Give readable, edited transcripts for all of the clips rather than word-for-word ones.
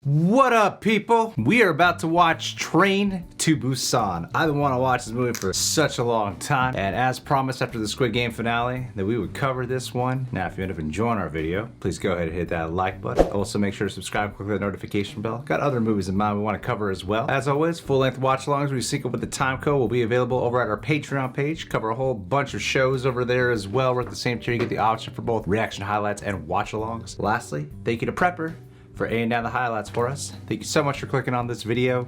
What up, people? We are about to watch Train to Busan. I've been wanting to watch this movie for such a long time, and as promised after the Squid Game finale, that we would cover this one. Now, if you end up enjoying our video, please go ahead and hit that like button. Also, make sure to subscribe, click that notification bell. Got other movies in mind we want to cover as well. As always, full-length watch-alongs we sync up with the time code will be available over at our Patreon page. Cover a whole bunch of shows over there as well. We're at the same tier. You get the option for both reaction highlights and watch-alongs. Lastly, thank you to Prepper for aiming down the highlights for us. Thank you so much for clicking on this video.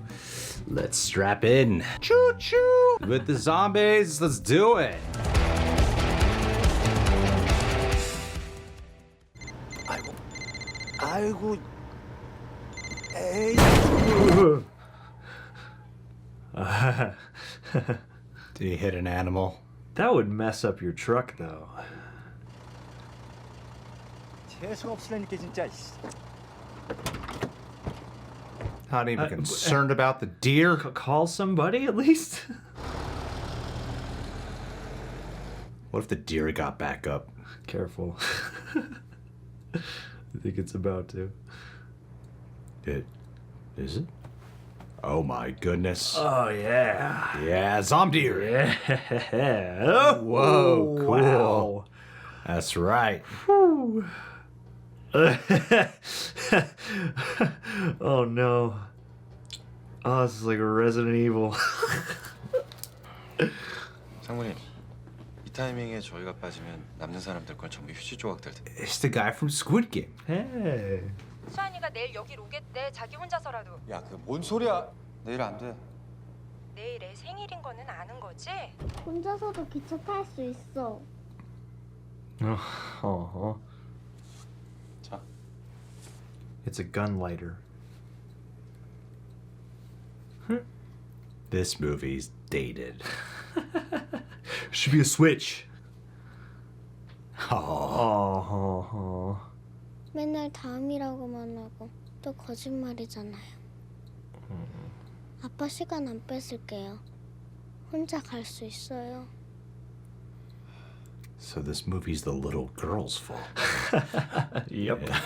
Let's strap in. Choo choo! With the zombies, let's do it. 아이고, 에이. Did you hit an animal? That would mess up your truck, though. 재수 없으려니까 진짜. Not even concerned about the deer? Call somebody at least? What if the deer got back up? Careful. I think it's about to. Is it? Oh my goodness. Oh, yeah. Yeah, zombie deer. Yeah. Whoa, cool. Wow. That's right. Whew. Oh no. Oh, this is like a Resident Evil. 장모님, 이 타이밍에 저희가 빠지면 남는 사람들 건 전부 휴지 조각 될 텐데. It's the guy from Squid Game. Hey. 수환이가 내일 여길 오겠대. 자기 혼자서라도. 야, 그 뭔 소리야? 내일 안 돼. 내일 애 생일인 거는 아는 거지? 혼자서도 기차 탈 수 있어. Oh. 자. It's a gun lighter. This movie's dated. Should be a switch. Oh. 맨날 다음이라고만 하고 또 거짓말이잖아요. 아빠 시간 안 뺏을게요. 혼자 갈 수 있어요. So this movie's the little girl's fault. Yep. Yeah.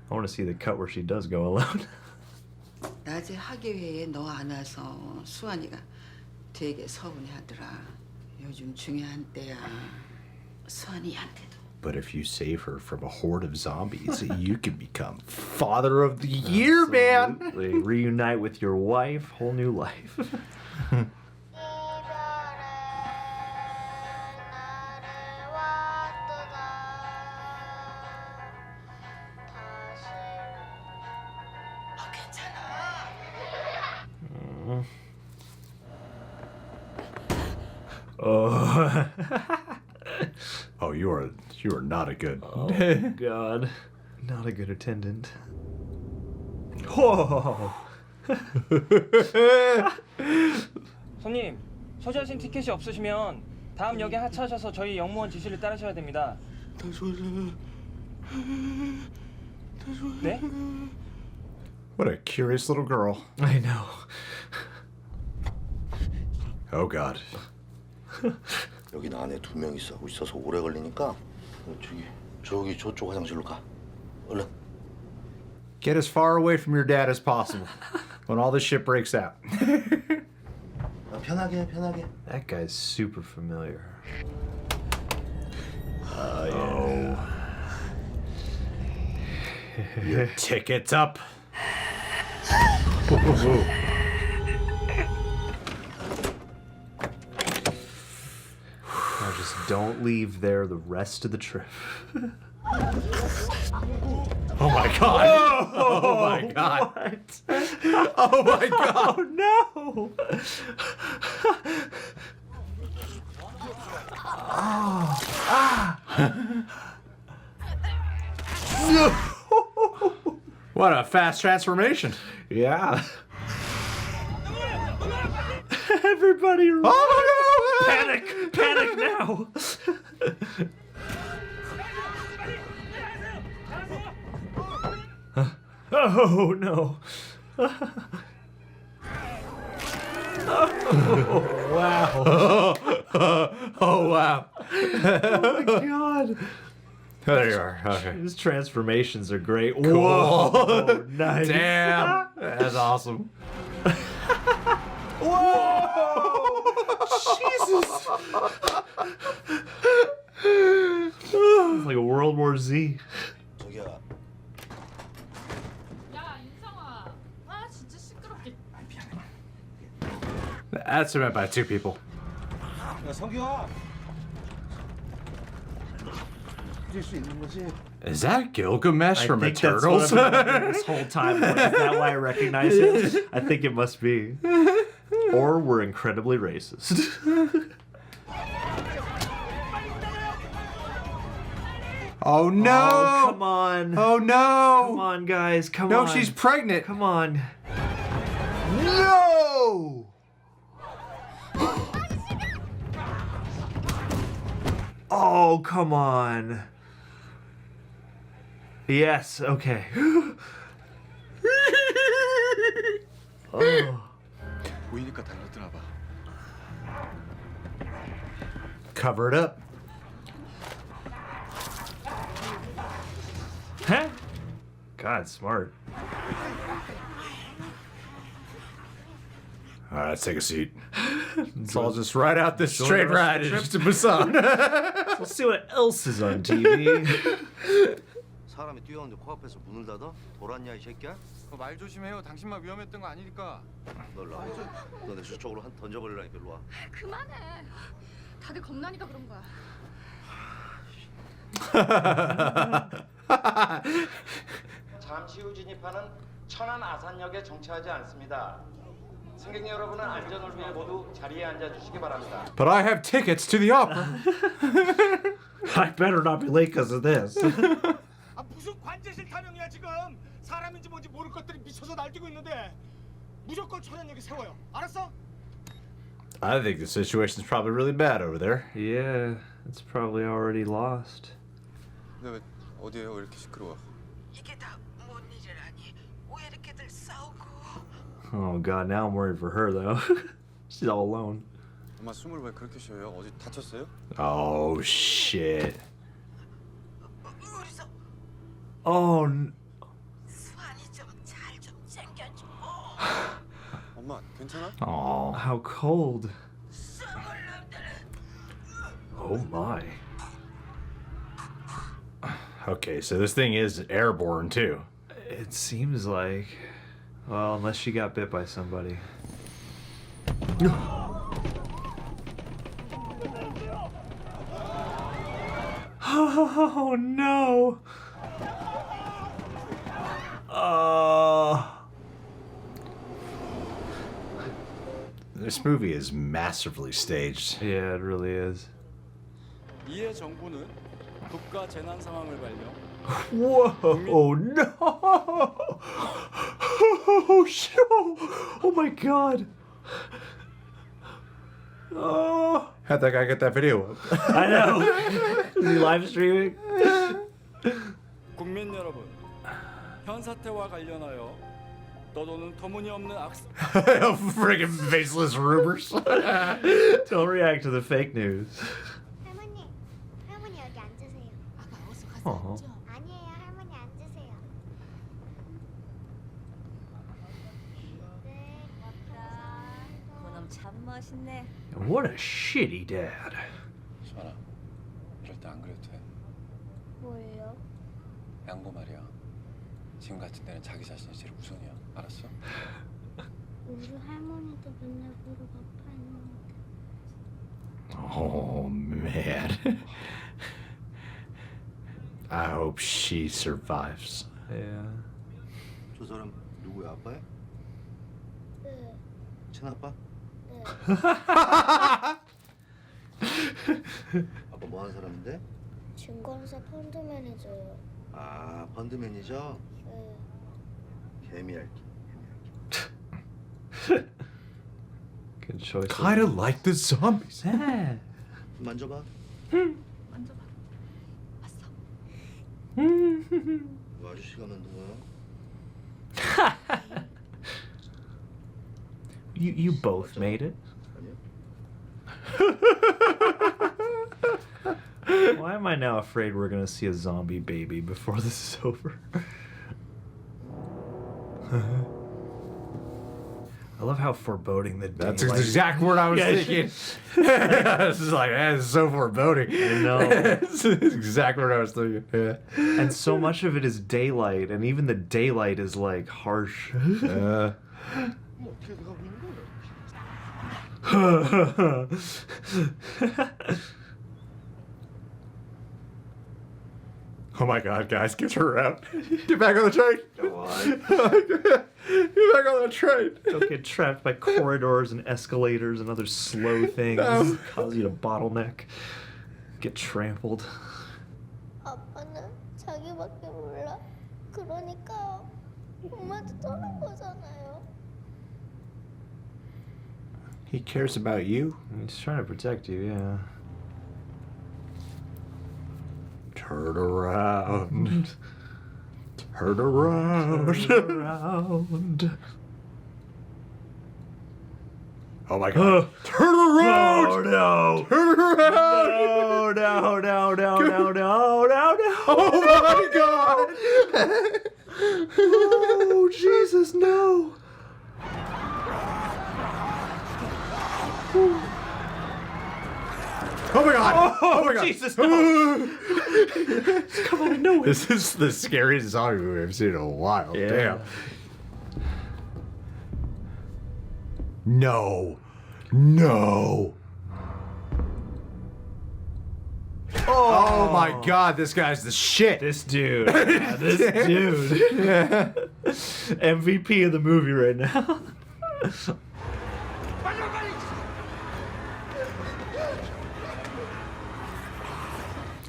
I want to see the cut where she does go alone. 낮에 학예회에 너 안 와서 수환이가 되게 서운해하더라. 요즘 중요한 때야. 수환이한테도. But if you save her from a horde of zombies, you can become father of the year, man. Reunite with your wife, whole new life. Oh. Oh, you are not a good. Oh God, not a good attendant. Whoa. 손님, 소지하신 티켓이 없으시면 다음 역에 하차하셔서 저희 역무원 지시를 따르셔야 됩니다. 네? What a curious little girl. I know. Oh God. 여긴 안에 2명 있어서 오래 걸리니까 저기 저쪽 화장실로 가. 얼른. Get as far away from your dad as possible when all this shit breaks out. 편하게. That guy's super familiar. Oh. Your ticket's up. Now just don't leave there the rest of the trip. Oh my God! Oh my God! What? Oh my God! Oh no! What a fast transformation! Yeah. Everybody run! Oh my God! Panic now! Oh no! Oh, wow! Oh wow! Oh my God! There you are. Okay. His transformations are great. Cool. Whoa, nice. Damn. That's awesome. Whoa! Jesus! It's like a World War Z. 저기야. That's meant by two people. 야 성규야. 잊을 수 있는 거지? Is that Gilgamesh from think that's Eternals? what I've been wondering this whole time. Like, is that why I recognize him? I think it must be. Or we're incredibly racist. Oh no! Oh, come on. Oh no! Come on, guys. Come No, on. she's pregnant. Come on. No! Oh, come on. Yes, okay. Oh. 보이니까 달려드나 봐. Cover it up. Huh? God, smart. All right, let's take a seat. So I'll just ride out this straight ride to Busan. Let's see what else is on TV. 사람이 뛰어오는데 코앞에서 문을 닫아? 돌았냐 이 새끼야? 말 조심해요. 당신만 위험했던 거 아니니까. 널 나. 너내 저쪽으로 한 던져버리라니까 일로 와. 그만해. 다들 겁나니까 그런 거야. 잠시 후 진입하는 천안 아산역에 정차하지 않습니다. 승객 여러분은 안전을 위해 모두 자리에 앉아 주시기 바랍니다. But I have tickets to the opera. I better not be late because of this. 아 무슨 관제실 타령이야 지금? 사람인지 뭔지 모를 것들이 미쳐서 날뛰고 있는데 무조건 천안역에 세워요. 알았어? I think the situation's probably really bad over there. Yeah, it's probably already lost. 근데 왜 어디에요? 왜 이렇게 시끄러워? 이게 다 뭔 일이라니? 왜 이렇게들 싸우고? Oh god, now I'm worried for her though. She's all alone. 엄마 숨을 왜 그렇게 쉬어요? 어디 다쳤어요? Oh shit. 우리서 Oh, 수환이 좀 잘 좀 챙겨줘. 엄마 괜찮아? Oh. how cold. 썩을 놈들은. Oh my. Okay, so this thing is airborne too. It seems like. Well, unless she got bit by somebody. Oh no! This movie is massively staged. Yeah, it really is. 이에 정부는 국가 재난 상황을 발령. Whoa! Oh no! Oh shit! Oh my god! Oh! How'd that guy get that video up? I know. Is he live streaming? 국민 여러분, 현 사태와 관련하여 떠도는 터무니없는 악성 Friggin' faceless rumors. Don't react to the fake news. 할머니, 할머니 여기 앉으세요. 아가 어서 가서 어허. 앉아. 아니에요, 할머니 앉으세요. 네, 고맙다. 그놈 참 멋있네. What a shitty dad. 수아나 이럴 때 안 그래도 돼. 뭐예요? 양보 말이야. 지금 같은 때는 자기 자신이 제일 우선이야. 알았어? 우리 할머니도 맨날 보러 아파했는데. Oh man. I hope she survives. Yeah. 저 사람 누구야? 아빠야? 네, 친아빠? 네. 아빠 뭐 하는 사람인데? 증권사 펀드 매니저요. 아 펀드 매니저? 네. 개미할게. Good choice. Kinda like the zombies. Yeah. 만져봐. 만져봐. 왔어. 이거 아저씨가 만든 거야? You both made it. 아니야? Why Why am I now afraid we're gonna see a zombie baby before this is over? I love how foreboding the That's the daylight. exact word I was thinking. This is like, that is so foreboding. I know. That's the exact word I was thinking. Yeah. And so much of it is daylight, and even the daylight is like harsh. Oh my god, guys, get her out. Get back on the train. Come on. Get back on the train. Don't get trapped by corridors and escalators and other slow things. No. Cause you to bottleneck. Get trampled. 아빠는 자기밖에 몰라. 그러니까 엄마도 떠난 거잖아요. He cares about you. He's trying to protect you, yeah. Turn around. Turn around. Turn around. Oh my god. Turn around! Oh no! Turn around! No, no, no, no, no, no, no, no! Oh my god! Oh, Jesus, no! Oh my god! Oh my god! Jesus, no! Come on, no! This is the scariest zombie movie I've seen in a while. Yeah. Damn. No. No. Oh my god, this guy's the shit. This dude. Yeah, this dude. MVP of the movie right now.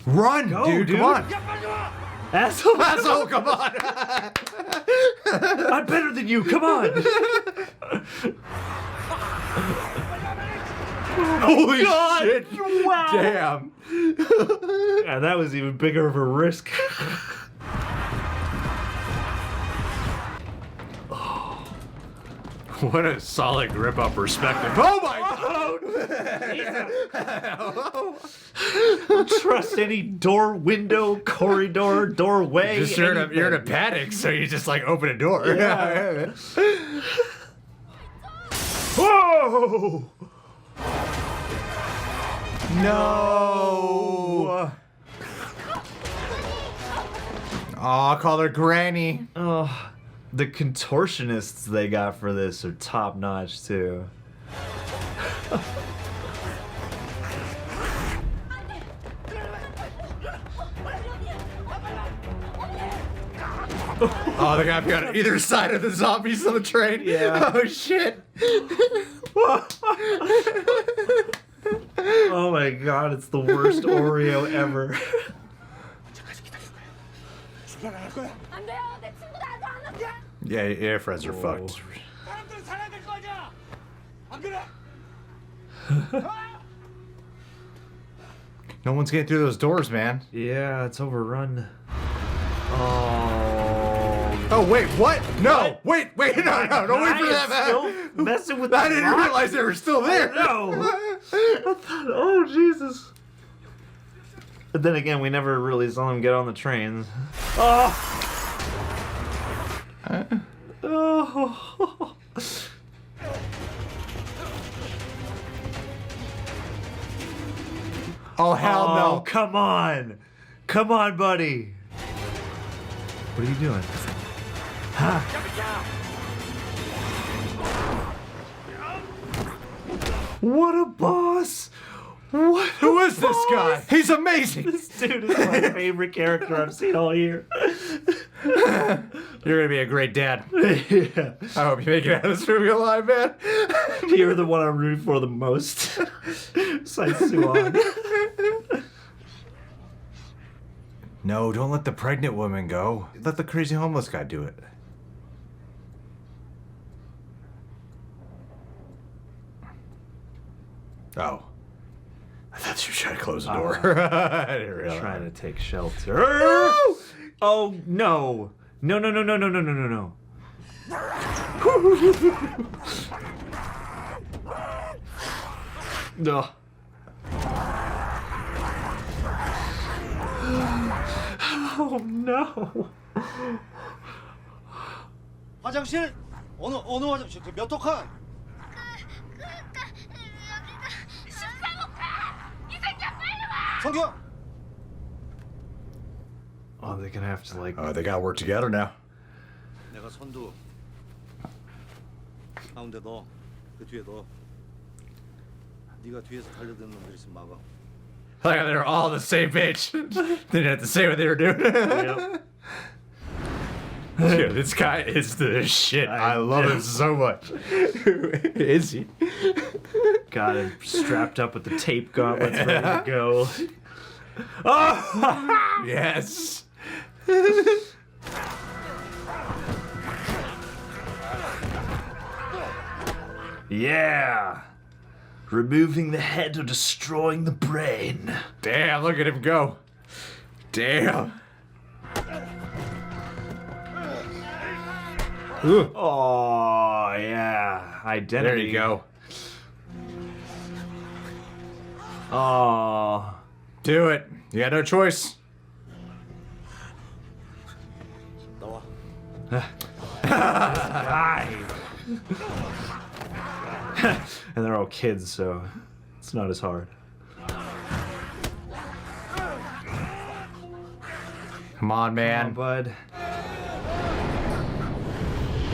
Run, Go, dude, dude. come on. Asshole, Asshole, come on. I'm better than you, come on! Holy God. shit. Wow. Damn. Yeah, that was even bigger of a risk. What a solid grip on perspective. Oh my god. Don't trust any door, window, corridor, doorway. Just you're in a panic, so you just like open a door. Yeah. Whoa! No. Aw, call her Granny. Oh, the contortionists they got for this are top notch too. Oh, they gotta be on either side of the zombies on the train. Yeah. Oh shit. Oh my god, it's the worst Oreo ever. Yeah, your friends are fucked. 사람들은 살아야 될 거 아니야. 안 그래? No one's getting through those doors, man. Yeah, it's overrun. Oh. Oh wait, what? No, wait, no, don't wait for that, man. Still messing with I the didn't lock? realize they were still there. No. I thought, oh Jesus. But then again, we never really saw him get on the train. Oh. Oh. Oh hell Oh, no! come on. Come on, buddy. What are you doing? Huh? What a boss! What? Who is this guy? He's amazing. This dude is my favorite character I've seen all year. You're gonna be a great dad. Yeah. I hope you make it out of this movie alive, man. You're the one I'm rooting for the most. Besides Suan. No, don't let the pregnant woman go. Let the crazy homeless guy do it. Oh. I thought you were trying to close the door. I didn't realize. Trying to take shelter. Oh no. No. No. Oh no. 화장실? 어느 화장실? 몇 호칸? 그러니까 여기가 13호칸! 이 새끼야 빨리 와! 성규! Oh, they're gonna have to like. Oh, they gotta work together now. 내가 선두. 가운데 너. 그 뒤에 너. 네가 뒤에서 달려드는 놈들 있으면 막아. Like they're all on the same page. They didn't have to say what they were doing. Yep. Dude, this guy is the shit. I love him so much. Who is he? Got him strapped up with the tape gauntlets ready to go. Oh! Yes. Yeah. Removing the head or destroying the brain. Damn, look at him go. Damn. Ooh. Oh, yeah. Identity. There you go. Oh. Do it. You got no choice. 나와. And they're all kids, so it's not as hard. Come on, man. Come on, bud.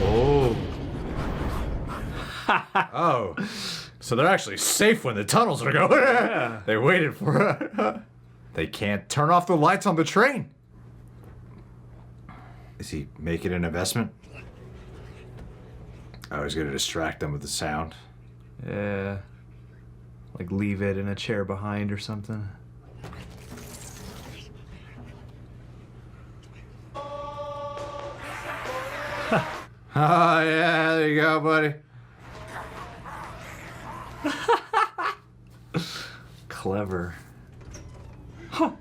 Oh. Oh. So they're actually safe when the tunnels are going. Yeah. They waited for it. They can't turn off the lights on the train. Is he making an investment? Oh, he's gonna distract them with the sound. Yeah. Like leave it in a chair behind or something. Oh, yeah, there you go, buddy. Clever. Huh.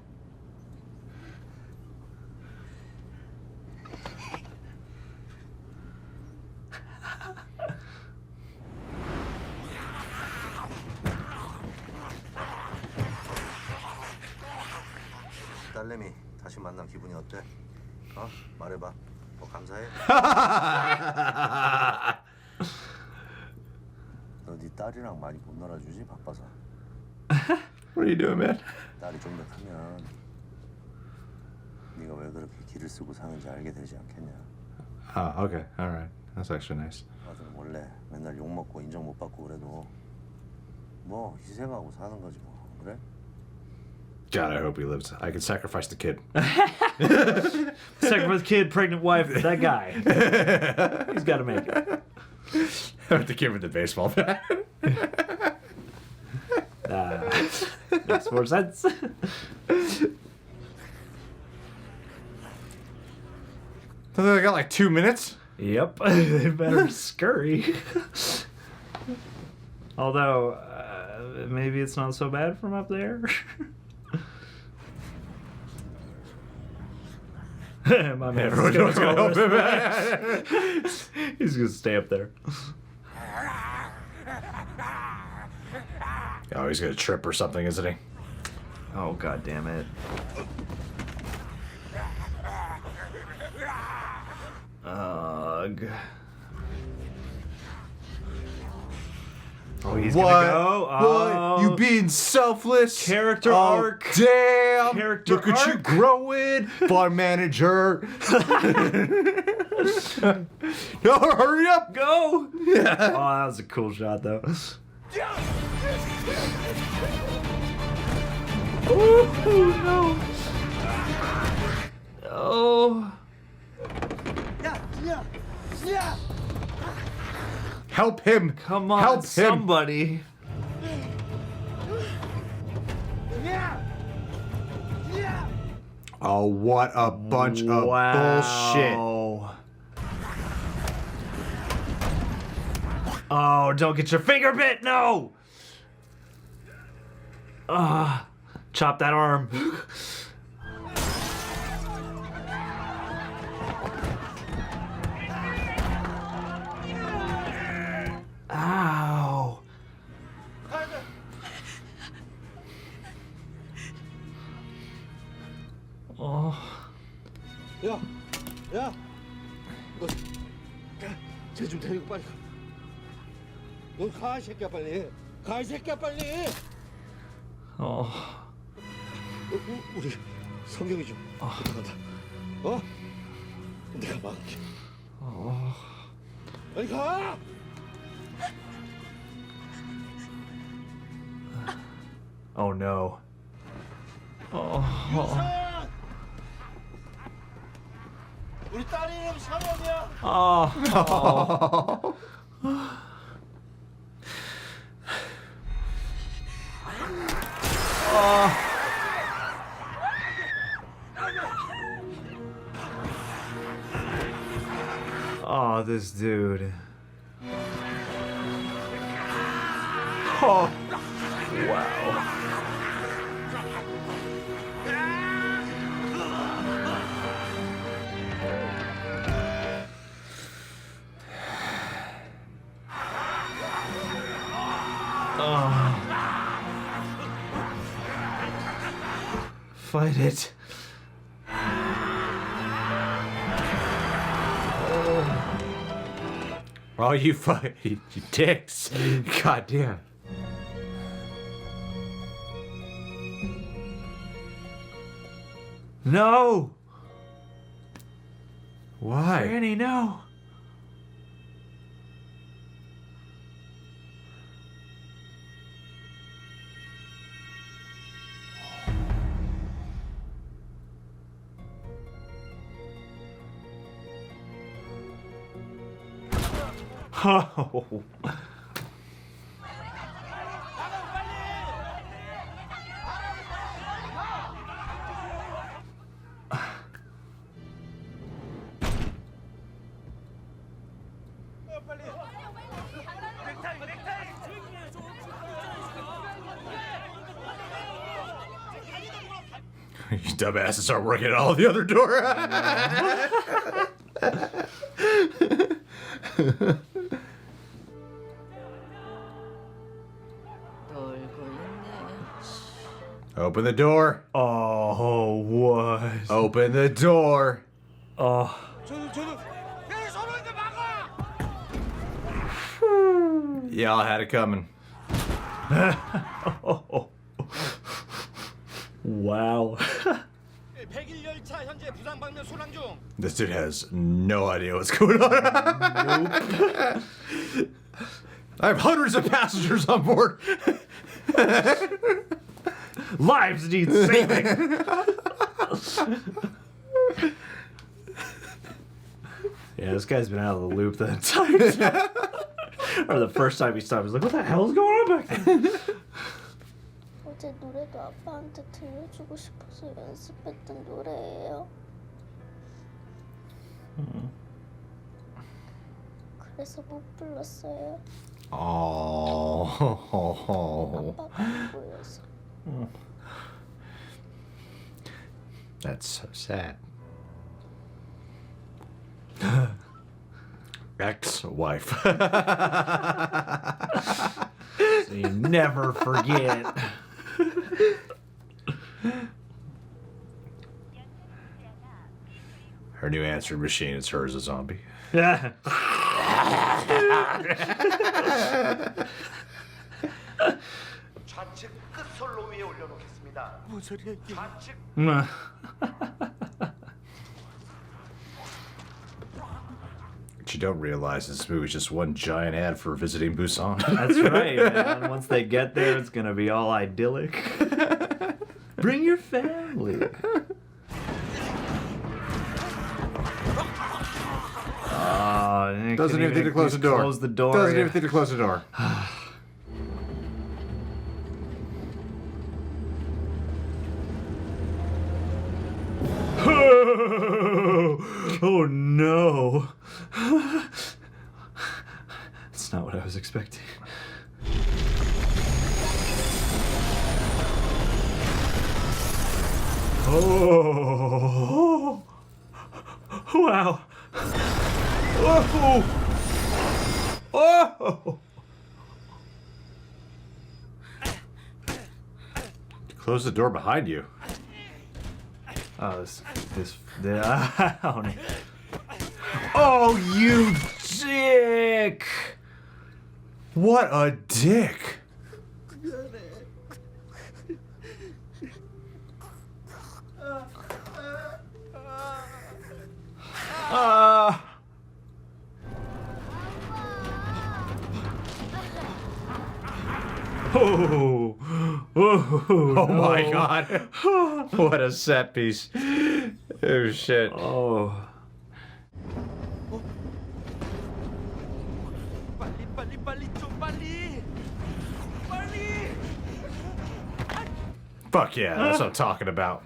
딸내미 다시 만난 기분이 어때? 어? 말해봐. 뭐 감사해? 너 네 딸이랑 많이 못 놀아주지 바빠서. What are you doing, man? 딸이 좀 더 크면 네가 왜 그렇게 기를 쓰고 사는지 알게 되지 않겠냐. Oh, okay. All right. That's actually nice. 아들은 원래 맨날 욕 먹고 인정 못 받고 그래도 뭐 희생하고 사는 거지 뭐. 그래? God, I hope he lives. I can sacrifice the kid. Second kid, pregnant wife, that guy. He's got to make it. The kid with the baseball bat. Makes more sense. So they got like 2 minutes? Yep. They better scurry. Although, maybe it's not so bad from up there. My man. Everyone knows gonna help him. He's gonna stay up there. Oh, he's gonna trip or something, isn't he? Oh, god damn it. Ugh. Oh, he's gonna go. Oh. What? You being selfless? Character Oh, arc. Damn. Character Look at you arc. growing, farm manager. No, hurry up. Go! Yeah. Oh, that was a cool shot, though. Oh, no. Oh. Help him. Come on, Help him. somebody. Oh, what a bunch of bullshit. Oh, don't get your finger bit, no! Chop that arm. Ow. Oh. 야, 쟤 좀 데리고 빨리 가. 너 가, 이 새끼야, 빨리. 가, 이 새끼야, 빨리. 우리 성경이 좀 부탁한다. 내가 막을게. 빨리 가. Oh no. 유선! 우리 딸 이름 샤론이야. Oh, this dude. Oh, wow. Fight it. Oh, you dicks. God damn. No! Why? Granny, no! Oh. You dumbasses are working at all the other door. Open the door. Oh, what? Open the door. Oh. 저도. 야, 서로 이제 막아. Y'all had it coming. Wow. 100일 열차 현재 부산 방면 소랑 중. This dude has no idea what's going on. I have hundreds of passengers on board. Lives need saving. Yeah, this guy's been out of the loop the entire time. Or the first time he stopped, he was like, what the hell is going on back there? 어제 노래도 아빠한테 들려주고 싶어서 연습했던 노래예요. 그래서 못 불렀어요. Oh. 아빠가 안 보여서. That's so sad. Ex-wife. So you never forget. Her new answering machine is her as a zombie. 좌측 끝솔로 위에 올려놓겠습니다. 뭔 소리야 이게? 좌측 What you don't realize is this movie is just one giant ad for visiting Busan. That's right, man. Once they get there, it's gonna be all idyllic. Bring your family. Doesn't even think to close the door. Close the door. Doesn't even think to close the door. Oh no. That's not what I was expecting. Oh. Wow. Oh. Oh. Close the door behind you. Oh, this. Oh, Oh, you dick! What a dick! Oh, Oh my god. What a set piece. Oh shit. Oh. Fuck yeah, that's what I'm talking about.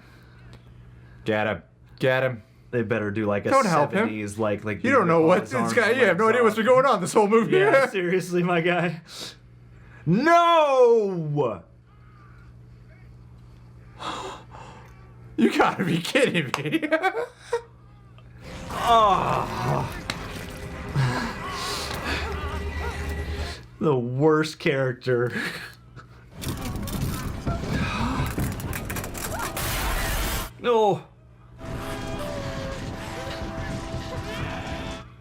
Get him. Get him. They better do like a Don't help him. 70s like You don't know what this guy. You have no idea what's been going on this whole movie. Yeah, seriously, my guy. No! You gotta be kidding me. Oh. The worst character. No.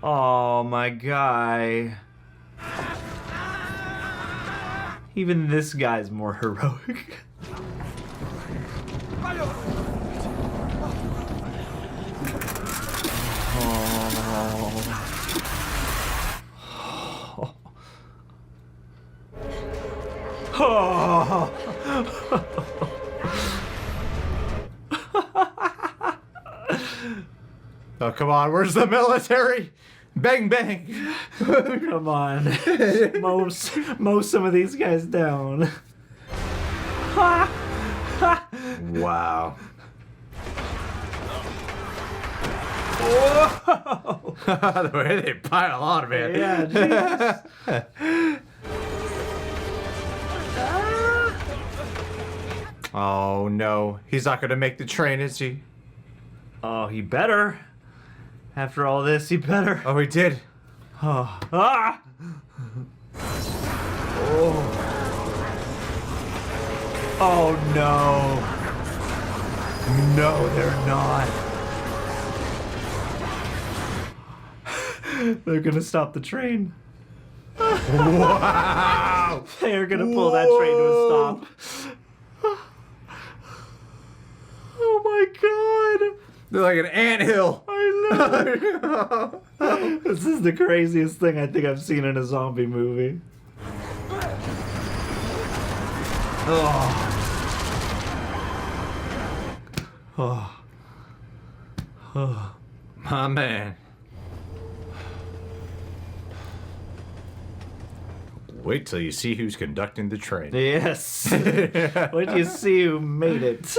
Oh, my guy. Even this guy's more heroic. Oh. Oh, come on. Where's the military? Bang, bang. Come on. mow some of these guys down. Wow. Whoa. The way they pile on, man. Yeah, jeez. Oh, no. He's not going to make the train, is he? Oh, he better. After all this, he better. Oh, he did. Oh. Ah! Oh. Oh, no. No, they're not. They're gonna stop the train. Wow. They're gonna pull that train to a stop. Oh my god. They're like an anthill. I know. This is the craziest thing I think I've seen in a zombie movie. Oh. Oh. Oh. My man. Wait till you see who's conducting the train. Yes. Wait till you see who made it.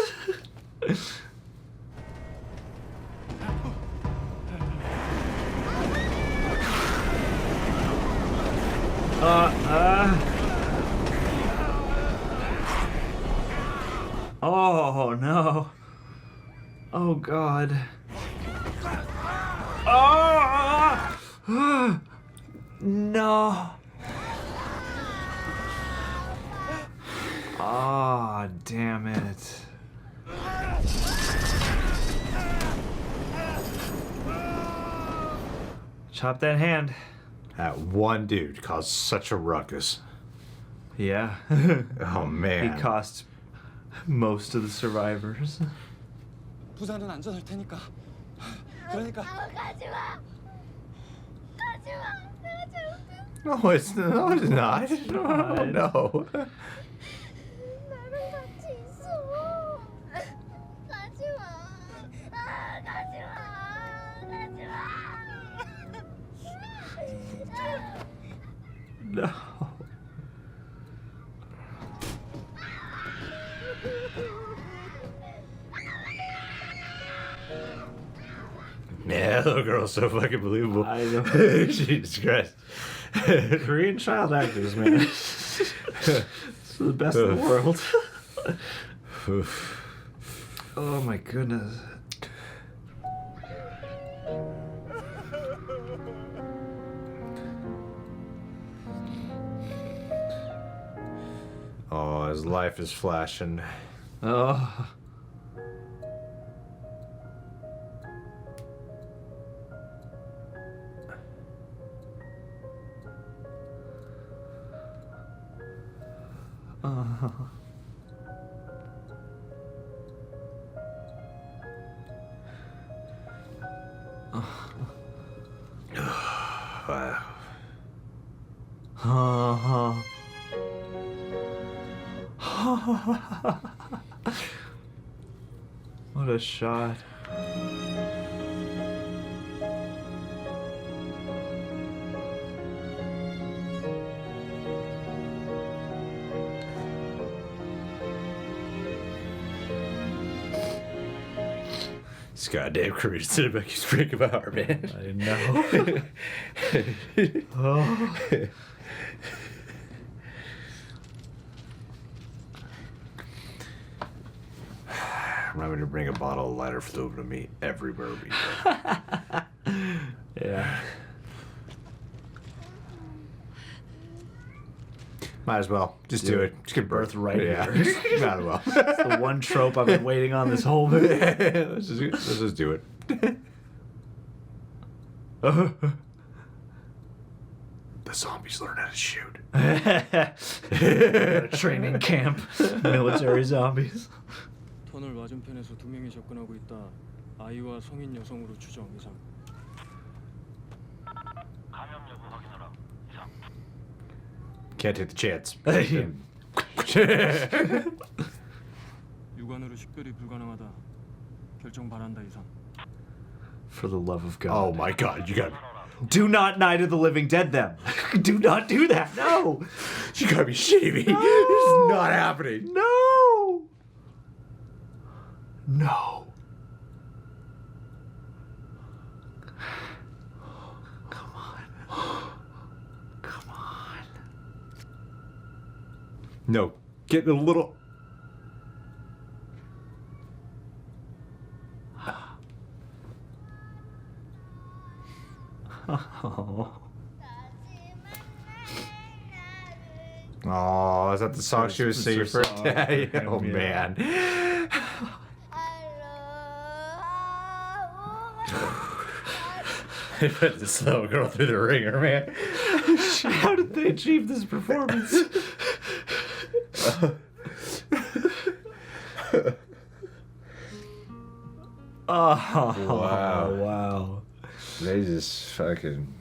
Oh no. Oh god. Oh! No. Ah, damn it. Chop that hand. That one dude caused such a ruckus. Yeah. Oh man. He cost most of the survivors. 부산은 안전할 테니까. 그러니까. No, it's not. No, it's not. Oh, no. No. Man, that little girl's so fucking believable. I know. Jesus Christ. Korean child actors, man. It's the best in the world. Oh my goodness. Oh, his life is flashing. Oh. What a shot. This goddamn Korean cinema keeps breaking my heart, man. I know. Oh. Remember to bring a bottle of lighter fluid to me everywhere we go. Yeah. Might as well. Just do it. Just give birth right here. here. Might as well. It's the one trope I've been waiting on this whole movie. let's just do it. The zombies learn how to shoot. A training camp. Military zombies. 터널 맞은편에서 2명이 접근하고 있다. 아이와 성인 여성으로 추정 이상. Can't take the chance. 육안으로 식별이 불가능하다. 결정 바란다 이상. For the love of God. Oh my God, you got. Do not Night of the Living Dead them. Do not do that. No. You gotta be shitting me. No. This is not happening. No. No. Come on. Come on. No, get a little. Oh, is that the song she was singing for? Oh man. They put this little girl through the ringer, man. How did they achieve this performance? Oh Wow. wow! They just fucking.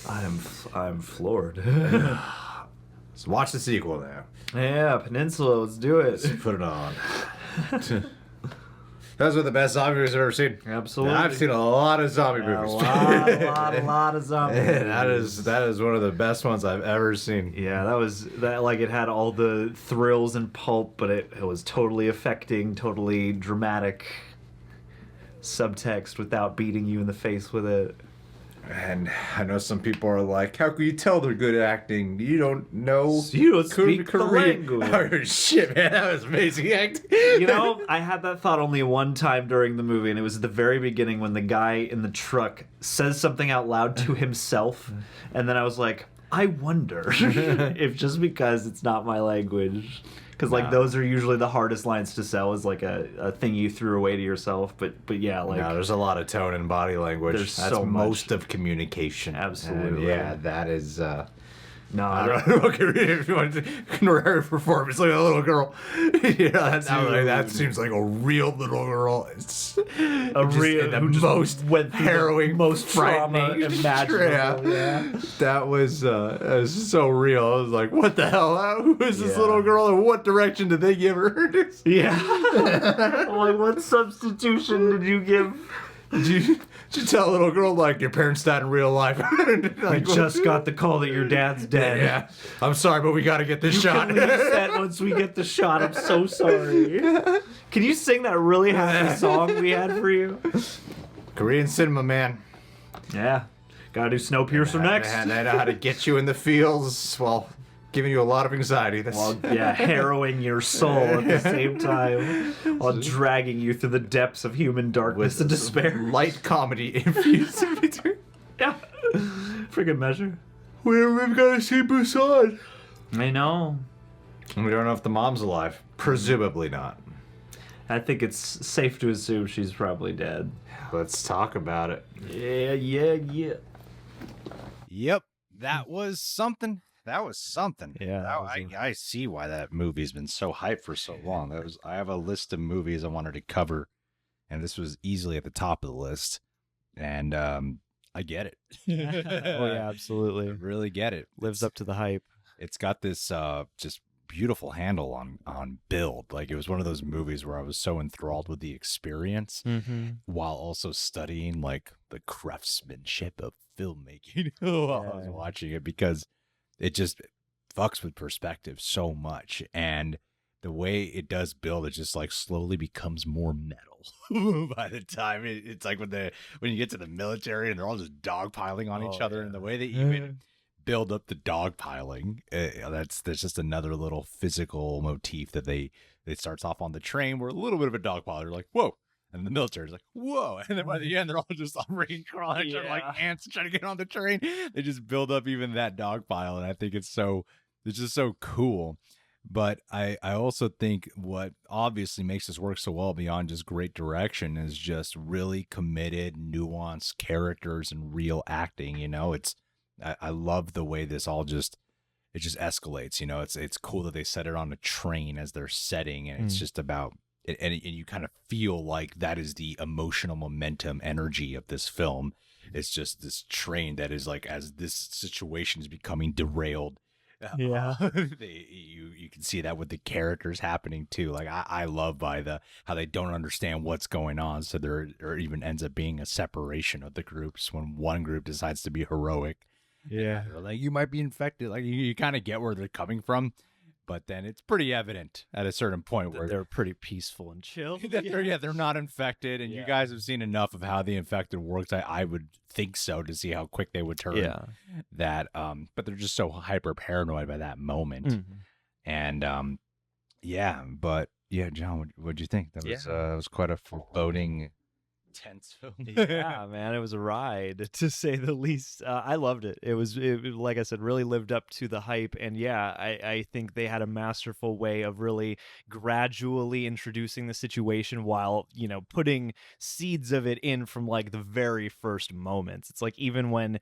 I'm floored. So watch the sequel now. Yeah, Peninsula, let's do it. Let's put it on. Those are the best zombie movies I've ever seen. Absolutely. And I've seen a lot of zombie movies. A lot of zombie movies. that is one of the best ones I've ever seen. Yeah, like it had all the thrills and pulp, but it was totally affecting, totally dramatic subtext without beating you in the face with it. And I know some people are like, how can you tell they're good at acting? You don't know. You don't speak the Korean." language. Oh, shit, man. That was amazing acting. You know, I had that thought only one time during the movie, and it was at the very beginning when the guy in the truck says something out loud to himself, and then I was like, I wonder if just because it's not my language, because like those are usually the hardest lines to sell, is like a thing you threw away to yourself. But yeah, like no, there's a lot of tone and body language. There's That's so most of communication. Absolutely. And yeah, that is. No, I don't know. Okay, if you want to contemporary performance, like a little girl. That seems like a real little girl. It's real the who just most went through harrowing, the most frightening, imaginable. Yeah. That was so real. I was like, what the hell? Who is this little girl, and what direction did they give her? Yeah. Like, what substitution did you give? Did you tell a little girl, like, your parents died in real life? I just got the call that your dad's dead. Yeah. I'm sorry, but we got to get this shot. Can leave set once we get the shot. I'm so sorry. Can you sing that really happy song we had for you? Korean cinema, man. Yeah. Gotta do Snowpiercer next. They know how to get you in the feels while giving you a lot of anxiety. Harrowing your soul at the same time while dragging you through the depths of human darkness and despair. Light comedy infused in between. Yeah. Friggin' measure. We've got to see Busan. I know. And we don't know if the mom's alive. Presumably not. I think it's safe to assume she's probably dead. Let's talk about it. Yeah. Yep, that was something. That was something. Yeah, I see why that movie's been so hyped for so long. I have a list of movies I wanted to cover, and this was easily at the top of the list. And I get it. Oh yeah, absolutely. I really get it. Lives up to the hype. It's got this just beautiful handle on build. Like, it was one of those movies where I was so enthralled with the experience while also studying like the craftsmanship of filmmaking while I was watching it, because it just fucks with perspective so much. And the way it does build, it just like slowly becomes more metal by the time it's like when you get to the military and they're all just dogpiling on each other, and the way they even build up the dogpiling, that's just another little physical motif that it starts off on the train where a little bit of a dogpile, you're like, whoa. And the military's like, whoa. And then by the end, they're all just crawling each other like ants trying to get on the train. They just build up even that dog pile. And I think it's just so cool. But I also think what obviously makes this work so well beyond just great direction is just really committed, nuanced characters and real acting. You know, I love the way this all it just escalates. You know, it's cool that they set it on a train as they're setting, and it's just about it, and you kind of feel like that is the emotional momentum energy of this film. It's just this train that is like, as this situation is becoming derailed, you can see that with the characters happening too. Like, I love how they don't understand what's going on, so there even ends up being a separation of the groups when one group decides to be heroic. They're like, you might be infected. Like, you kind of get where they're coming from, but then it's pretty evident at a certain point where they're pretty peaceful and chill. They're not infected, and you guys have seen enough of how the infected works. I would think so, to see how quick they would turn that. But they're just so hyper paranoid by that moment. And but John, what'd you think? That was quite a foreboding, tense film. Yeah, man, it was a ride, to say the least. I loved it. It was like I said, really lived up to the hype. And I think they had a masterful way of really gradually introducing the situation while, putting seeds of it in from like the very first moments. It's like, even when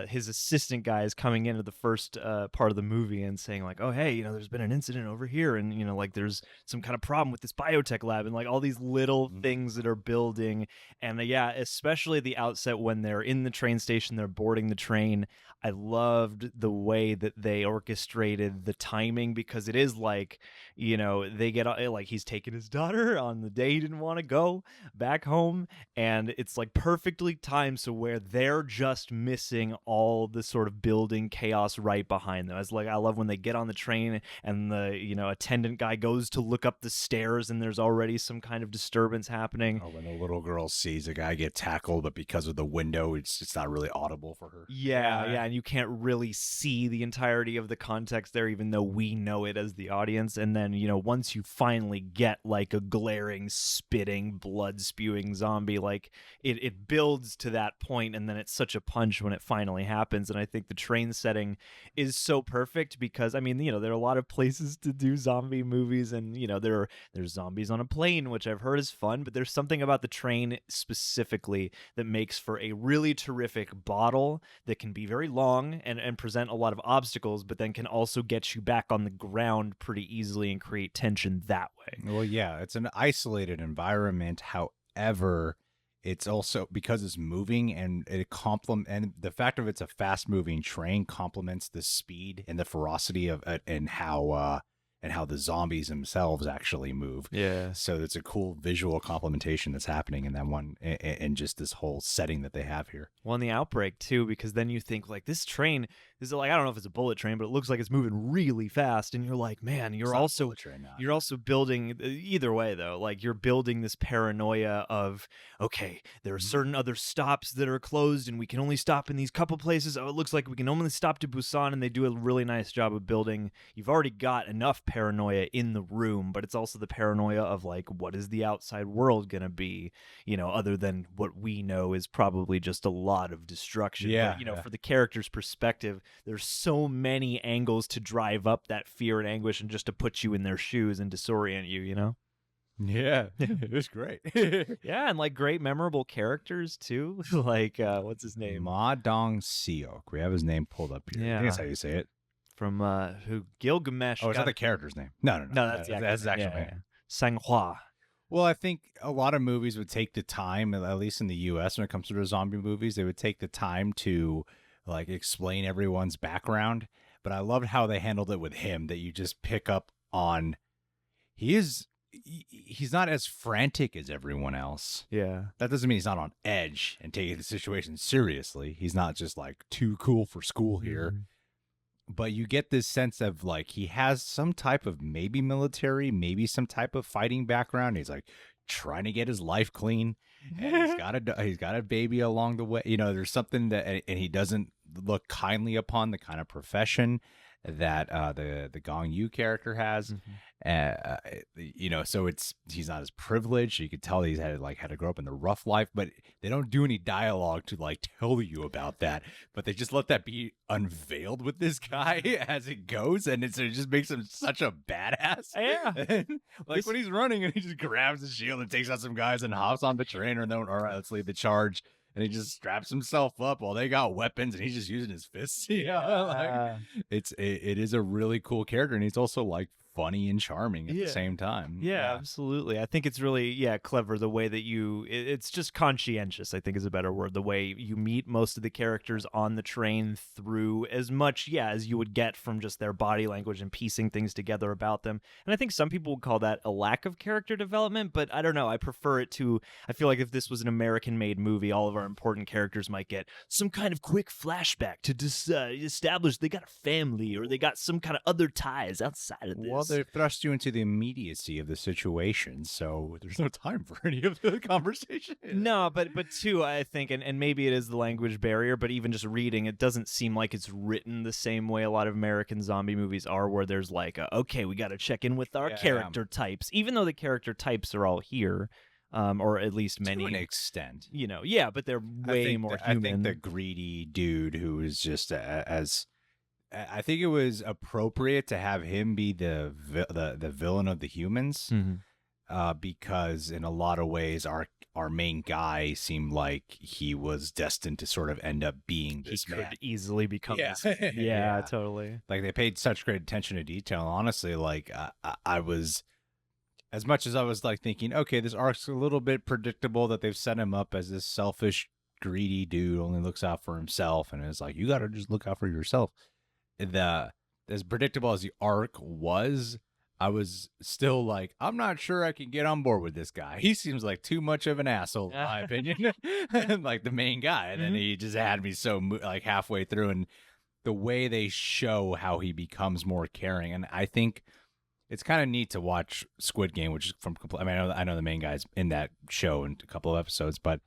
his assistant guy is coming into the first part of the movie and saying like, oh, hey, there's been an incident over here, and like there's some kind of problem with this biotech lab, and like all these little things that are building. And especially the outset when they're in the train station, they're boarding the train. I loved the way that they orchestrated the timing, because it is like, they get like, he's taking his daughter on the day he didn't want to go back home, and it's like perfectly timed, so where they're just missing all the sort of building chaos right behind them. It's like, I love when they get on the train and the attendant guy goes to look up the stairs and there's already some kind of disturbance happening. Oh, when the little girl sees a guy get tackled, but because of the window, it's not really audible for her. Yeah, and you can't really see the entirety of the context there, even though we know it as the audience. And then, once you finally get like a glaring, spitting, blood-spewing zombie, like it builds to that point, and then it's such a punch when it finally happens. And I think the train setting is so perfect, because, there are a lot of places to do zombie movies, and, there's zombies on a plane, which I've heard is fun, but there's something about the train specifically that makes for a really terrific bottle that can be very long and present a lot of obstacles, but then can also get you back on the ground pretty easily and create tension that way. Well, yeah, it's an isolated environment. However, it's also, because it's moving, and and the fact of it's a fast moving train complements the speed and the ferocity of it, and how the zombies themselves actually move. Yeah. So it's a cool visual complementation that's happening in that one, and just this whole setting that they have here. Well, and the outbreak too, because then you think like, this train is like, I don't know if it's a bullet train, but it looks like it's moving really fast, and you're like, man, you're also building, either way though, like you're building this paranoia of, okay, there are certain other stops that are closed, and we can only stop in these couple places. Oh, it looks like we can only stop to Busan, and they do a really nice job of building. You've already got enough paranoia in the room, but it's also the paranoia of like, what is the outside world gonna be, other than what we know is probably just a lot of destruction. But, for the character's perspective, there's so many angles to drive up that fear and anguish, and just to put you in their shoes and disorient you. Yeah, it was great. Yeah, and like great memorable characters too. Like what's his name? Dong-seok. We have his name pulled up here. I think that's how you say it. from who Gilgamesh. Oh, is that got- the character's name? No. No, that's the That's his actor's actual name. name. Sanghua. Well, I think a lot of movies would take the time, at least in the U.S. when it comes to the zombie movies, they would take the time to like explain everyone's background. But I loved how they handled it with him. That you just pick up on, he's not as frantic as everyone else. Yeah. That doesn't mean he's not on edge and taking the situation seriously. He's not just like too cool for school here. But you get this sense of like he has some type of maybe military, maybe some type of fighting background. He's like trying to get his life clean, and he's got a baby along the way. You know, there's something that, and he doesn't look kindly upon the kind of profession that the Gong Yu character has. You know, so he's not as privileged. You could tell he's had to grow up in the rough life, but they don't do any dialogue to like tell you about that. But they just let that be unveiled with this guy as it goes, and it just makes him such a badass. Yeah. Like when he's running and he just grabs his shield and takes out some guys and hops on the train, and then all right, let's lead the charge. And he just straps himself up while they got weapons, and he's just using his fists. Like, it is a really cool character, and he's also like funny and charming at the same time. Yeah, absolutely. I think it's really clever the way that it's just conscientious, I think is a better word, the way you meet most of the characters on the train through as much as you would get from just their body language and piecing things together about them. And I think some people would call that a lack of character development, but I don't know, I prefer it to, I feel like if this was an American made movie, all of our important characters might get some kind of quick flashback to establish they got a family or they got some kind of other ties outside of this. Well, they thrust you into the immediacy of the situation, so there's no time for any of the conversation. No, but too, I think, and maybe it is the language barrier, but even just reading, it doesn't seem like it's written the same way a lot of American zombie movies are, where there's like, okay, we got to check in with our character types, even though the character types are all here. Or at least many. To an extent. You know, but they're way more human. I think the greedy dude who is just I think it was appropriate to have him be the villain of the humans, because in a lot of ways our main guy seemed like he was destined to sort of end up being this man. Could easily become this. Totally. Like they paid such great attention to detail. Honestly, like I was, as much as I was like thinking, okay, this arc's a little bit predictable that they've set him up as this selfish, greedy dude, only looks out for himself, and it's like you got to just look out for yourself. As predictable as the arc was, I was still like, I'm not sure I can get on board with this guy. He seems like too much of an asshole, in my opinion. Like the main guy, and then he just had me so like halfway through, and the way they show how he becomes more caring, and I think it's kind of neat to watch Squid Game, which is from. I mean, I know the main guy's in that show in a couple of episodes, but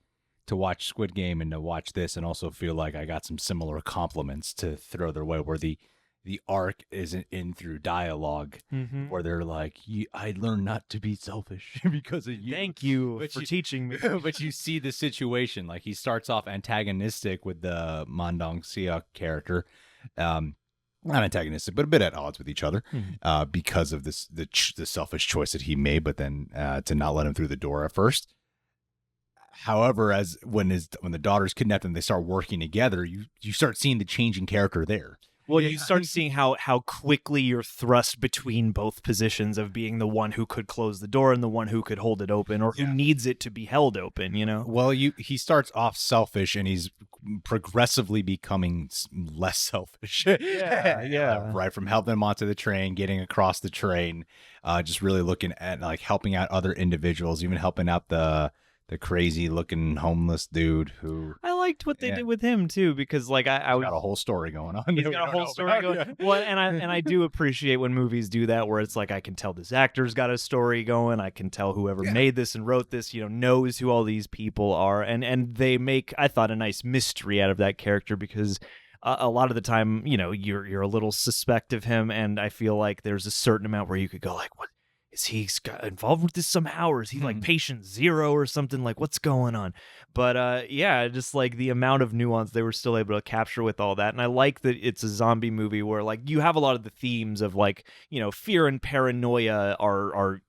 to watch Squid Game and to watch this and also feel like I got some similar compliments to throw their way, where the arc isn't in through dialogue, where they're like, I learned not to be selfish because of you. Thank you for teaching me. But you see the situation, like he starts off antagonistic with the Dong-seok character, not antagonistic, but a bit at odds with each other, because of the selfish choice that he made, but then to not let him through the door at first. However, as when the daughter's kidnapped and they start working together, you start seeing the changing character there. Well, you start seeing how quickly you're thrust between both positions of being the one who could close the door and the one who could hold it open, or who needs it to be held open, you know? Well, he starts off selfish and he's progressively becoming less selfish. Right from helping them onto the train, getting across the train, just really looking at like helping out other individuals, even helping out the crazy looking homeless dude who I liked what they did with him too, because like I got a whole story going on. He's got a whole story going on. Well, and I do appreciate when movies do that, where it's like I can tell this actor's got a story going. I can tell whoever made this and wrote this, knows who all these people are, and they make, I thought, a nice mystery out of that character, because a lot of the time, you're a little suspect of him, and I feel like there's a certain amount where you could go like, what? Is he involved with this somehow, or is he like patient zero or something? Like, what's going on? But just like the amount of nuance they were still able to capture with all that. And I like that it's a zombie movie where like you have a lot of the themes of like, fear and paranoia are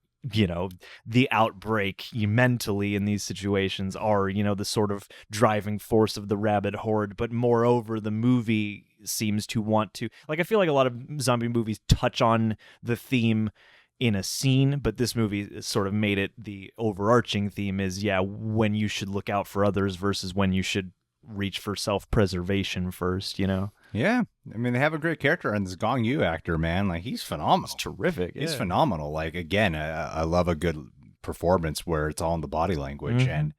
the outbreak mentally in these situations are, the sort of driving force of the rabid horde. But moreover, the movie seems to want to, like, I feel like a lot of zombie movies touch on the theme in a scene, but this movie sort of made it the overarching theme is, when you should look out for others versus when you should reach for self-preservation first, you know? Yeah. I mean, they have a great character, and this Gong Yu actor, man, like, he's phenomenal. It's terrific. He's phenomenal. Like, again, I love a good performance where it's all in the body language and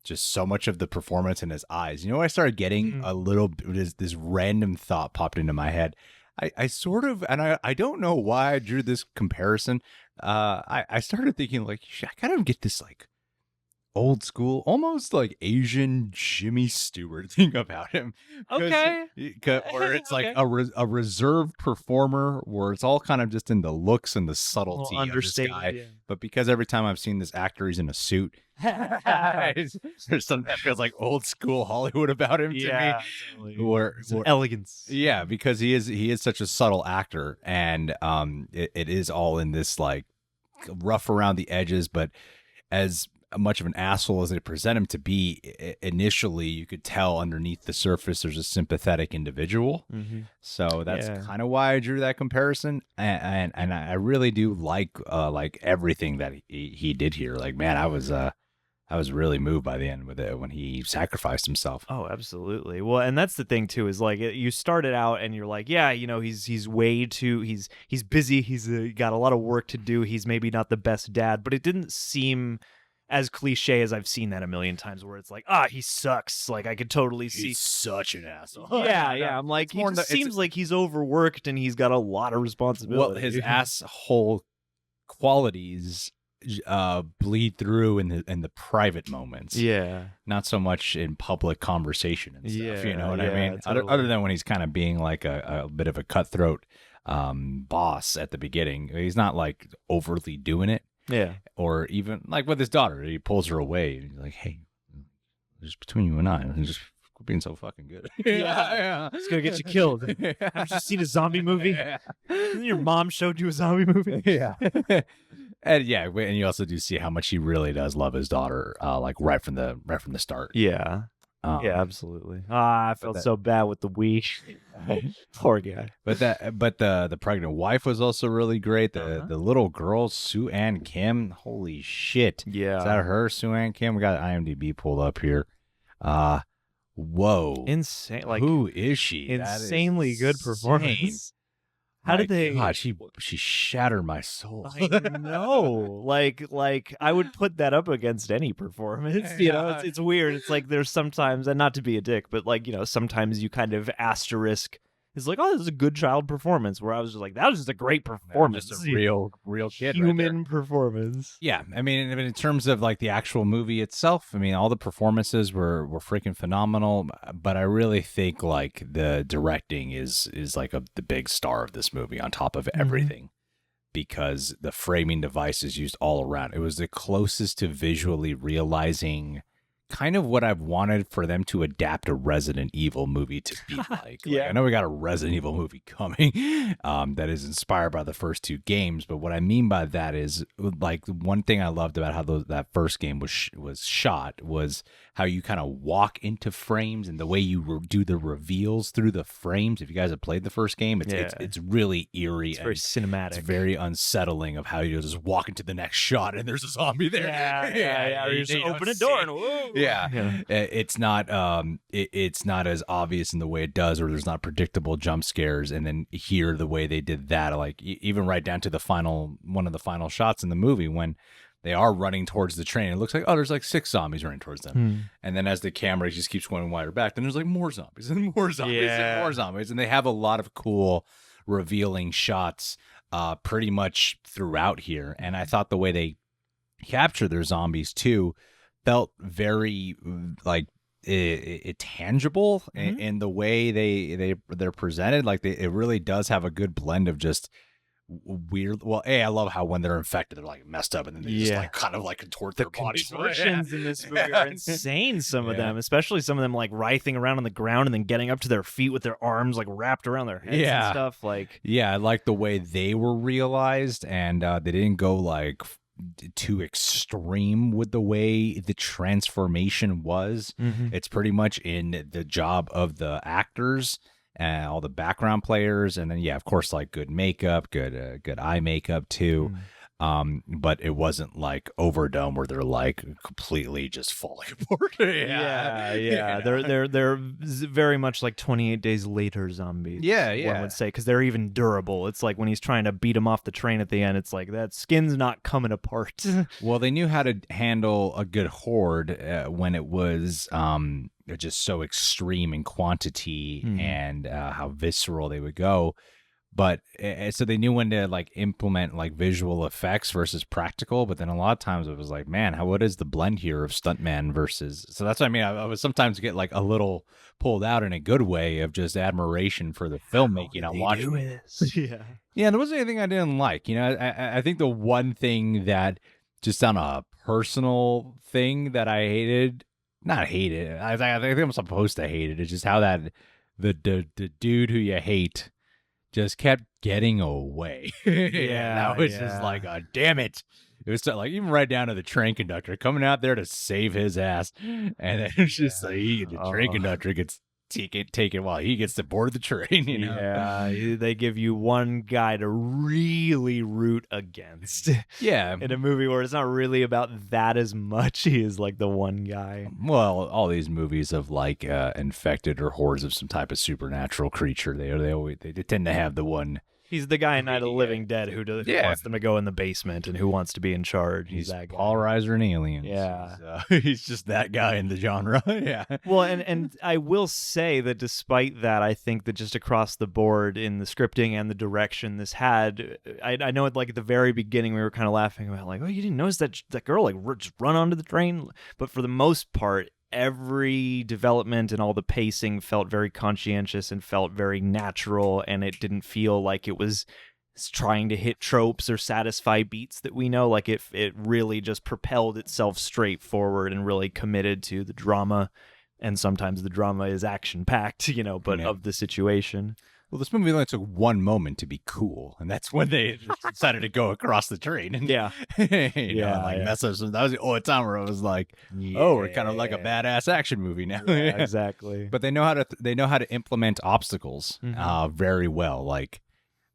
just so much of the performance in his eyes. You know, I started getting a little, this random thought popped into my head. I sort of, and I don't know why I drew this comparison. I started thinking, like, I kind of get this, like, old school, almost like Asian Jimmy Stewart thing about him. Okay. Where it's like a reserved performer, where it's all kind of just in the looks and the subtlety of this guy. Yeah. But because every time I've seen this actor, he's in a suit. There's something that feels like old school Hollywood about him to me. Totally. Where elegance. Yeah, because he is such a subtle actor, and it is all in this like rough around the edges, but as much of an asshole as they present him to be initially, you could tell underneath the surface there's a sympathetic individual. So that's kind of why I drew that comparison, and I really do like everything that he did here. Like, man, I was really moved by the end with it when he sacrificed himself. Oh, absolutely. Well, and that's the thing too, is like you started out and you're like, yeah, you know, he's way too, he's busy, he's got a lot of work to do, he's maybe not the best dad, but it didn't seem as cliche as I've seen that a million times, where it's like, he sucks. Like, I could totally see. He's such an asshole. Yeah. I'm like, seems like he's overworked and he's got a lot of responsibility. Well, his asshole qualities bleed through in the private moments. Yeah. Not so much in public conversation and stuff. You know what I mean? Totally. Other than when he's kind of being like a bit of a cutthroat boss at the beginning. He's not like overtly doing it. Yeah. Or even like with his daughter, he pulls her away and he's like, hey, just between you and I, just quit being so fucking good. Yeah. It's going to get you killed. Haven't you seen a zombie movie? Hasn't your mom showed you a zombie movie? Yeah. And you also do see how much he really does love his daughter, like right from the start. Yeah. Yeah, absolutely. I felt so bad with the Wii. Poor guy. But the pregnant wife was also really great. The little girl, Sue Ann Kim. Holy shit. Yeah. Is that her, Sue Ann Kim? We got IMDb pulled up here. Whoa. Insane. Like, who is she? Insanely good performance. How did they? God, she shattered my soul. I know. Like I would put that up against any performance. You know, it's weird. It's like there's sometimes, and not to be a dick, but like, you know, sometimes you kind of asterisk. It's like, oh, this is a good child performance. Where I was just like, that was just a great performance. Just a real kid, human performance. Yeah, I mean, in terms of like the actual movie itself, I mean, all the performances were freaking phenomenal. But I really think like the directing is like the big star of this movie on top of everything, because the framing device is used all around. It was the closest to visually realizing kind of what I've wanted for them to adapt a Resident Evil movie to be like. I know we got a Resident Evil movie coming that is inspired by the first two games, but what I mean by that is, like, one thing I loved about how that first game was shot was how you kind of walk into frames and the way you do the reveals through the frames. If you guys have played the first game, it's really eerie. It's very cinematic. It's very unsettling of how you just walk into the next shot and there's a zombie there. Yeah. You just open a door and whoa. Yeah. It's not it's not as obvious in the way it does, or there's not predictable jump scares. And then here, the way they did that, like even right down to one of the final shots in the movie when they are running towards the train, it looks like, oh, there's like 6 zombies running towards them. And then as the camera just keeps going wider back, then there's like more zombies and more zombies and more zombies. And they have a lot of cool revealing shots pretty much throughout here. And I thought the way they capture their zombies too felt very like tangible in the way they're presented. Like it really does have a good blend of just weird. Well, I love how when they're infected, they're like messed up, and then they just like kind of like contort their bodies. The contortions in this movie are insane. Some of them, especially some of them, like writhing around on the ground and then getting up to their feet with their arms like wrapped around their heads and stuff. Like, I like the way they were realized, and they didn't go like too extreme with the way the transformation was. It's pretty much in the job of the actors all the background players, and then yeah, of course, like good makeup, good eye makeup too. But it wasn't like Overdome where they're like completely just falling apart. Yeah. They're very much like 28 Days Later zombies. One would say, because they're even durable. It's like when he's trying to beat him off the train at the end, it's like that skin's not coming apart. Well, they knew how to handle a good horde when it was just so extreme in quantity and how visceral they would go. But so they knew when to like implement like visual effects versus practical. But then a lot of times it was like, man, what is the blend here of stuntman versus? So that's what I mean. I would sometimes get like a little pulled out in a good way of just admiration for the filmmaking. I'm watching this. Yeah, there wasn't anything I didn't like. You know, I think the one thing that just on a personal thing that I hated, not hated, I think I'm supposed to hate it. It's just how that the dude who you hate just kept getting away. That was just like, oh, damn it. It was like even right down to the train conductor coming out there to save his ass, and then it's just like the train conductor gets taken while he gets to board the train. You know? Yeah, they give you one guy to really root against. Yeah, in a movie where it's not really about that as much. He is like the one guy. Well, all these movies of like infected or hordes of some type of supernatural creature, they tend to have the one. He's the guy in Night of the Living Dead who wants them to go in the basement and who wants to be in charge. He's that guy. Paul Reiser in Aliens. Yeah. He's just that guy in the genre. Yeah. Well, and I will say that despite that, I think that just across the board in the scripting and the direction this had, I know at like at the very beginning we were kind of laughing about like, oh, you didn't notice that girl like just run onto the train? But for the most part, every development and all the pacing felt very conscientious and felt very natural, and it didn't feel like it was trying to hit tropes or satisfy beats that we know. Like it really just propelled itself straight forward and really committed to the drama, and sometimes the drama is action-packed, but of the situation. Well, this movie only took one moment to be cool, and that's when they decided to go across the train. And, that's that was the only time where I was like, "Oh, we're kind of like a badass action movie now." Yeah, exactly. But they know how to implement obstacles very well. Like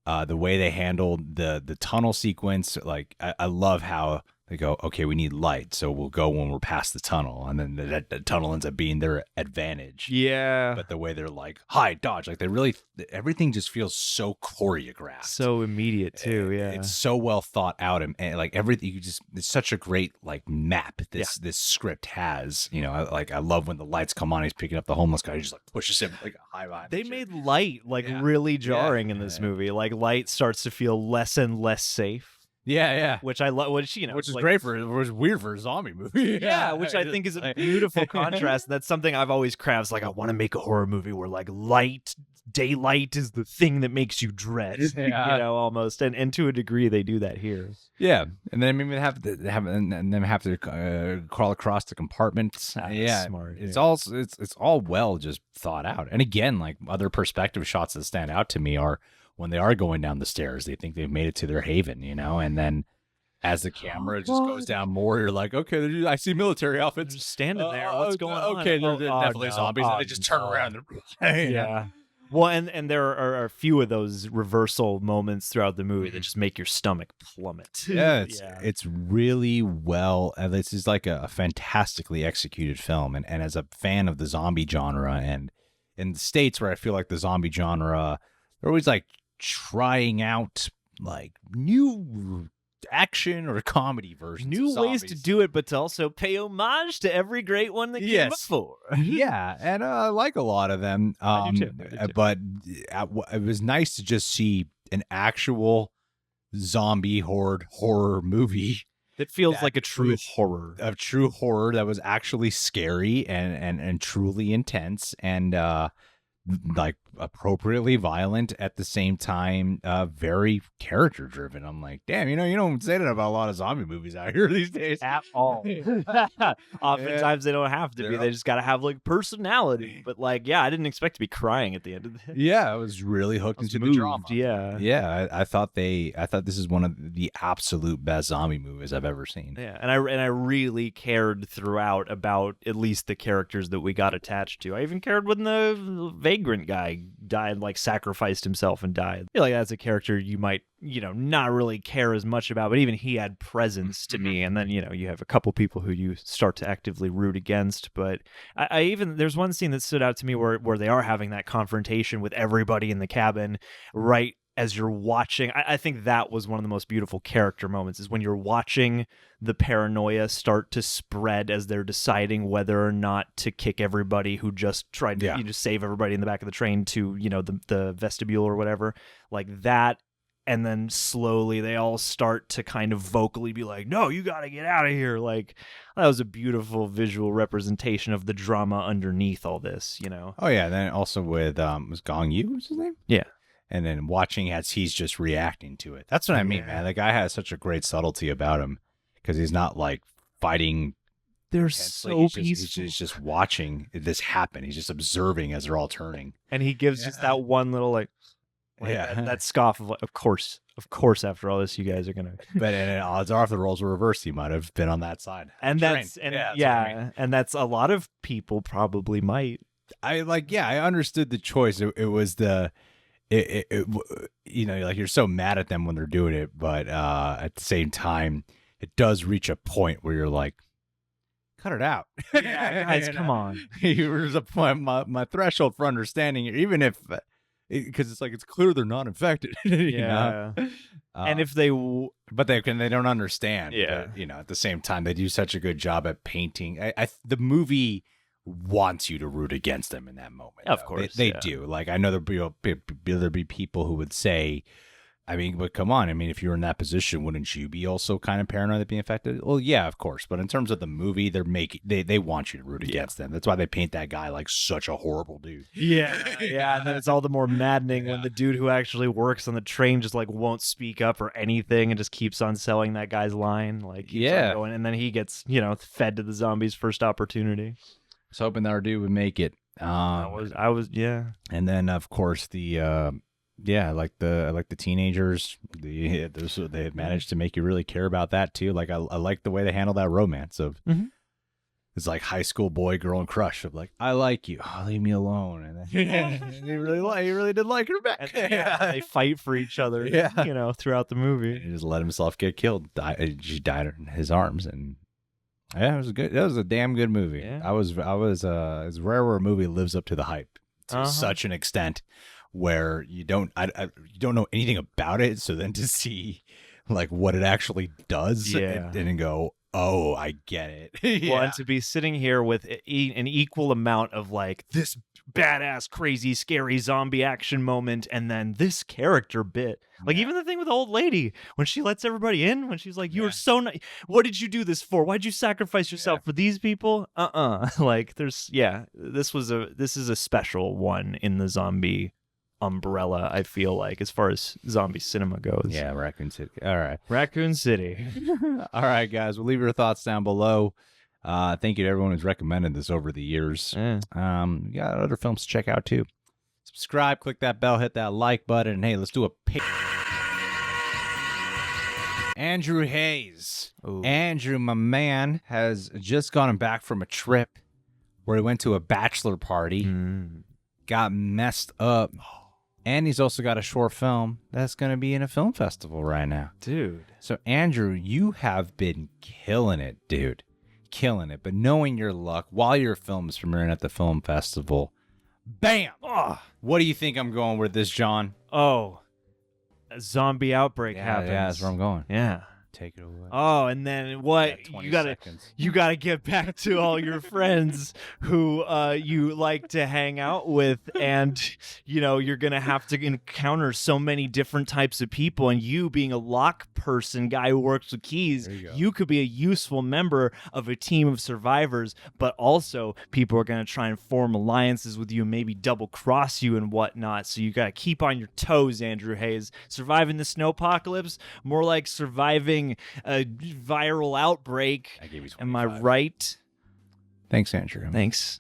the way they handled the tunnel sequence. Like I love how they go, okay, we need light, so we'll go when we're past the tunnel, and then the tunnel ends up being their advantage. Yeah. But the way they're like, hide, dodge, like they really, everything just feels so choreographed. So immediate too, yeah. It's so well thought out, and like everything, it's such a great like map this script has. I love when the lights come on, he's picking up the homeless guy, he just like pushes him like a high vibe. They made light like really jarring in this movie. Like light starts to feel less and less safe. Yeah. Which I love, which is great it was weird for a zombie movie. Yeah, which I think is a beautiful contrast. That's something I've always craved. Like I want to make a horror movie where like daylight is the thing that makes you dread. Almost, and to a degree they do that here. Yeah, and then maybe they have to crawl across the compartments. Smart. It's all well just thought out. And again, like other perspective shots that stand out to me are when they are going down the stairs, they think they've made it to their haven, and then as the camera just goes down more, you're like, okay, I see military outfits just standing there. What's going on? Okay, they're definitely zombies, and they just turn around. Yeah. Well, and there are a few of those reversal moments throughout the movie that just make your stomach plummet. Yeah, it's really well. This is like a fantastically executed film, and as a fan of the zombie genre, and in the States where I feel like the zombie genre, they're always like trying out like new action or comedy versions, new ways to do it, but to also pay homage to every great one that came before. Yeah, and I like a lot of them. I do too. But it was nice to just see an actual zombie horror movie that feels like a true horror, that was actually scary and truly intense, and like appropriately violent at the same time, very character driven. I'm like, damn, you don't say that about a lot of zombie movies out here these days at all. Oftentimes they don't have to be. They just got to have like personality. But like, I didn't expect to be crying at the end of it. Yeah, I was really hooked into the drama. Yeah. I thought this is one of the absolute best zombie movies I've ever seen. Yeah, and I really cared throughout about at least the characters that we got attached to. I even cared when the vagrant guy died, like sacrificed himself and died. I feel like that's a character you might, not really care as much about, but even he had presence to me. And then, you have a couple people who you start to actively root against. But I even, there's one scene that stood out to me where they are having that confrontation with everybody in the cabin right as you're watching. I think that was one of the most beautiful character moments, is when you're watching the paranoia start to spread as they're deciding whether or not to kick everybody who just tried to just save everybody in the back of the train to, the vestibule or whatever, like that. And then slowly they all start to kind of vocally be like, no, you got to get out of here. Like, that was a beautiful visual representation of the drama underneath all this, Oh, yeah. Then also with, was Gong Yu, was his name? Yeah. And then watching as he's just reacting to it. That's what I mean, man. The guy has such a great subtlety about him, because he's not like fighting. They're intensely. so peaceful. He's just watching this happen. He's just observing as they're all turning. And he gives just that one little that scoff of like, of course, after all this, you guys are gonna. But and odds are, if the roles were reversed, he might have been on that side. And that's and that's a lot of people probably might. I understood the choice. It was the. Like you're so mad at them when they're doing it, but at the same time, it does reach a point where you're like, cut it out. Yeah, guys, come on. There's a point, my threshold for understanding, even if, because it's like, it's clear they're not infected. Yeah. And if they, but they don't understand. Yeah. But, at the same time, they do such a good job at painting. The movie wants you to root against them in that moment. Of course, they do. Like, I know there'd be people who would say, I mean, but come on. I mean, if you're in that position, wouldn't you be also kind of paranoid of being infected? Well, yeah, of course. But in terms of the movie, they want you to root against them. That's why they paint that guy like such a horrible dude. Yeah. And then it's all the more maddening when the dude who actually works on the train just like won't speak up or anything and just keeps on selling that guy's line. Like, keeps on going, and then he gets, fed to the zombies first opportunity. I was hoping that our dude would make it. I was. And then of course the I like the teenagers. They had managed to make you really care about that too. Like I like the way they handle that romance of it's like high school boy girl and crush of like, I like you, leave me alone. And then he really did like her back. And they fight for each other. Throughout the movie. He just let himself get killed. She died in his arms. And yeah, it was good. That was a damn good movie. Yeah. I was it's rare where a movie lives up to the hype to such an extent where you don't know anything about it. So then to see like what it actually does and then go, oh, I get it. Well, and to be sitting here with an equal amount of like this badass, crazy, scary zombie action moment, and then this character bit. Like even the thing with the old lady when she lets everybody in, when she's like, "You were so nice. What did you do this for? Why'd you sacrifice yourself for these people?" Like this is a special one in the zombie umbrella, I feel like, as far as zombie cinema goes. Yeah, Raccoon City. All right. Raccoon City. All right, guys. We'll leave your thoughts down below. Thank you to everyone who's recommended this over the years. We got other films to check out too. Subscribe, click that bell, hit that like button, and hey, let's do a pick. Andrew Hayes. Ooh. Andrew, my man, has just gotten back from a trip where he went to a bachelor party, got messed up, and he's also got a short film that's going to be in a film festival right now. Dude. So, Andrew, you have been killing it, dude. Killing it. But knowing your luck, while your film is premiering at the film festival, bam! Oh, what do you think I'm going with this, John? Oh, a zombie outbreak happens. Yeah, that's where I'm going. Yeah. Take it away. Oh, and then what? You gotta get back to all your friends who you like to hang out with, and you're gonna have to encounter so many different types of people. And you being a lock person, guy who works with keys, you could be a useful member of a team of survivors. But also, people are gonna try and form alliances with you, and maybe double cross you and whatnot. So you gotta keep on your toes, Andrew Hayes. Surviving the snowpocalypse, more like surviving a viral outbreak. I gave you 25. Am I right? Thanks, Andrew. Thanks.